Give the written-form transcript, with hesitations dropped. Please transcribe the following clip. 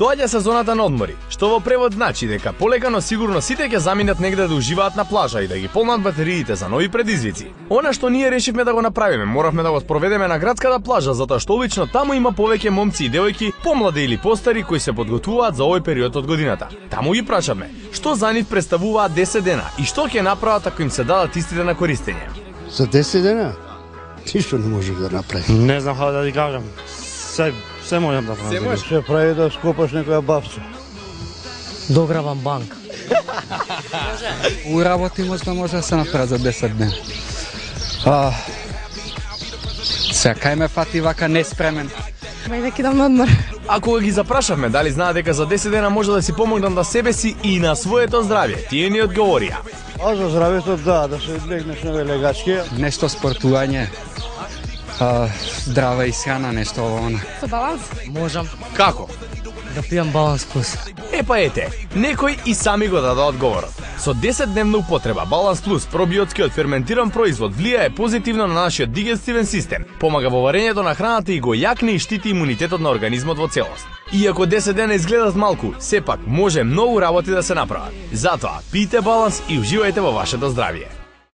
Доаѓа сезоната на одмори, што во превод значи дека полека но сигурно сите ќе заминат негде да уживаат на плажа и да ги полнат батериите за нови предизвици. Она што ние решивме да го направиме, моравме да го спроведеме на градската плажа, затоа што обично таму има повеќе момци и девојки, помлади или постари, кои се подготвуваат за овој период од годината. Таму ги прашавме што за нив представуваат 10 дена и што ќе направат ако им се дадат истите на користење. За 10 дена? Ништо не можеш да направиш. Не знам како да ти кажам. Се можам да правам. Се можеш? Се прави да скопаш некоја бавца. Догравам банка. У работи може да се направи за 10 дена. Сега кај ме фати вака неспремен. Бај да кидам на одмор. А кога ги запрашавме дали знаат дека за 10 дена може да си помогнат на себе си и на своето здравје, тие ни одговорија. А за здравето да се легнеш на велегачки. Нешто спортување. Здрава исхрана, нешто она. Со баланс? Можам Како? да пијам баланс плюс. Епа ете, некој и сами го даде одговорот. Со 10-дневна употреба Баланс Плюс, пробиотскиот ферментиран производ, влијае позитивно на нашиот дигестивен систем, помага во варењето на храната и го јакне и штити имунитетот на организмот во целост. Иако 10 дена изгледат малку, сепак може многу работи да се направат. Затоа, пијте Баланс и уживајте во вашето здравје.